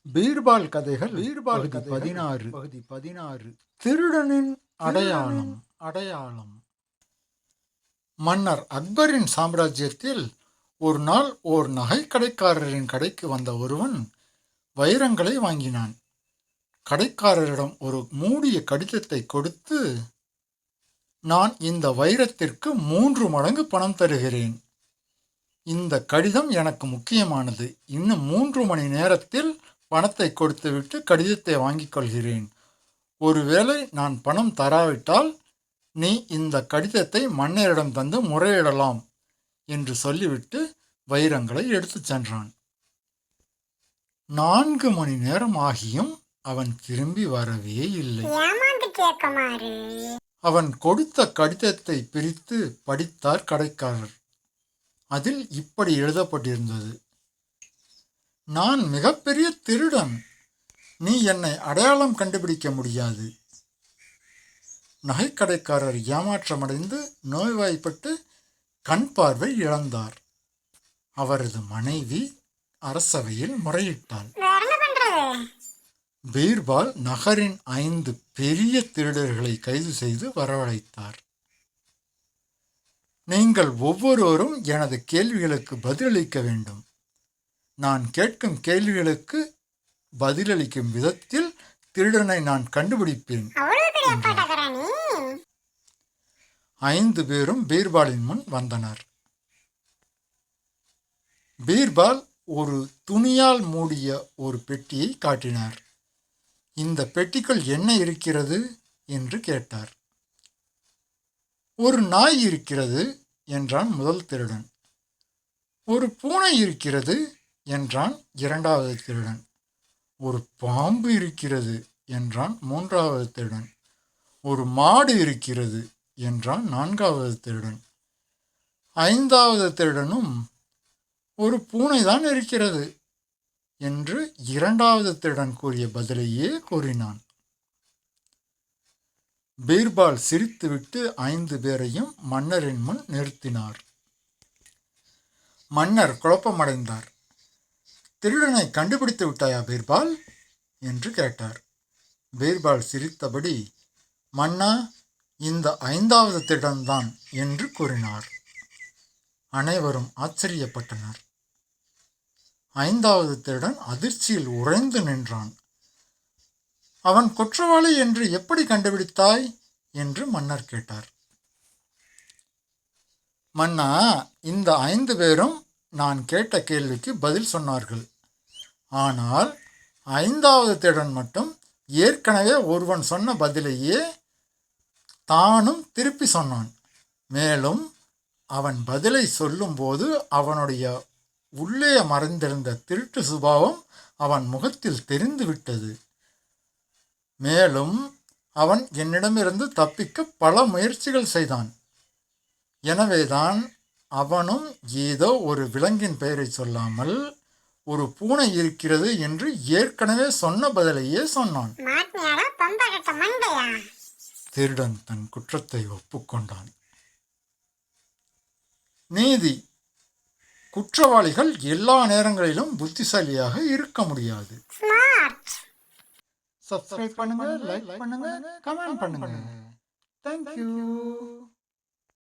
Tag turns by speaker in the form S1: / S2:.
S1: பீர்பால் கதைகள் பகுதி 16 திருடனின் அடையாளம். மன்னர் அக்பரின் சாம்ராஜ்யத்தில் ஒரு நாள் ஓர் நகை கடைக்காரரின் கடைக்கு வந்த ஒருவன் வைரங்களை வாங்கினான். கடைக்காரரிடம் ஒரு மூடிய கடிதத்தை கொடுத்து, நான் இந்த வைரத்திற்கு 3 மடங்கு பணம் தருகிறேன். இந்த கடிதம் எனக்கு முக்கியமானது. இன்னும் 3 மணி நேரத்தில் பணத்தை கொடுத்துவிட்டு கடிதத்தை வாங்கிக் கொள்கிறேன். ஒருவேளை நான் பணம் தராவிட்டால் நீ இந்த கடிதத்தை மன்னரிடம் தந்து முறையிடலாம் என்று சொல்லிவிட்டு வைரங்களை எடுத்துச் சென்றான். 4 மணி நேரம் ஆகியும் அவன் திரும்பி வரவே இல்லை. அவன் கொடுத்த கடிதத்தை பிரித்து படித்தார் கடைக்காரர். அதில் இப்படி எழுதப்பட்டிருந்தது: நான் மிகப்பெரிய திருடன். நீ என்னை அடையாளம் கண்டுபிடிக்க முடியாது. நகைக்கடைக்காரர் ஏமாற்றமடைந்து நோய்வாய்ப்பட்டு கண் பார்வை இழந்தார். அவரது மனைவி அரசவையில் முறையிட்டாள். பீர்பால் நகரின் 5 பெரிய திருடர்களை கைது செய்து வரவழைத்தார். நீங்கள் ஒவ்வொருவரும் எனது கேள்விகளுக்கு பதிலளிக்க வேண்டும். நான் கேட்கும் கேள்விகளுக்கு பதிலளிக்கும் விதத்தில் திருடனை நான் கண்டுபிடிப்பேன். 5 பேரும் பீர்பாலின் முன் வந்தனர். பீர்பால் ஒரு துணியால் மூடிய ஒரு பெட்டியை காட்டினார். இந்த பெட்டிக்குள் என்ன இருக்கிறது என்று கேட்டார். ஒரு நாய் இருக்கிறது என்றான் முதல் திருடன். ஒரு பூனை இருக்கிறது என்றான் 2வது திருடன். ஒரு பாம்பு இருக்கிறது என்றான் 3வது திருடன். ஒரு மாடு இருக்கிறது என்றான் 4வது திருடன். 5வது திருடனும் ஒரு பூனைதான் இருக்கிறது என்று 2வது திருடன் கூறிய பதிலையே கூறினான். பீர்பால் சிரித்துவிட்டு 5 பேரையும் மன்னரின் முன் நிறுத்தினார். மன்னர் குழப்பமடைந்தார். திருடனை கண்டுபிடித்து விட்டாயா பீர்பால் என்று கேட்டார். பீர்பால் சிரித்தபடி, மன்னா, இந்த 5வது திருடன்தான் என்று கூறினார். அனைவரும் ஆச்சரியப்பட்டனர். 5வது திருடன் அதிர்ச்சியில் உறைந்து நின்றான். அவன் குற்றவாளி என்று எப்படி கண்டுபிடித்தாய் என்று மன்னர் கேட்டார். மன்னா, இந்த 5 பேரும் நான் கேட்ட கேள்விக்கு பதில் சொன்னார்கள். ஆனால் 5வது திருடன் மட்டும் ஏற்கனவே ஒருவன் சொன்ன பதிலையே தானும் திருப்பி சொன்னான். மேலும் அவன் பதிலை சொல்லும்போது அவனுடைய உள்ளே மறைந்திருந்த திருட்டு சுபாவம் அவன் முகத்தில் தெரிந்துவிட்டது. மேலும் அவன் என்னிடமிருந்து தப்பிக்க பல முயற்சிகள் செய்தான். எனவேதான் அவனும் ஏதோ ஒரு விலங்கின் பெயரை சொல்லாமல் ஒரு பூனை இருக்கிறது என்று ஏற்கனவே சொன்ன பதிலையே சொன்னான். திருடன் தன் குற்றத்தை ஒப்புக்கொண்டான். நீதி: குற்றவாளிகள் எல்லா நேரங்களிலும் புத்திசாலியாக இருக்க முடியாது. சப்ஸ்கிரைப் பண்ணுங்க, லைக் பண்ணுங்க, கமெண்ட் பண்ணுங்க. தேங்க்யூ.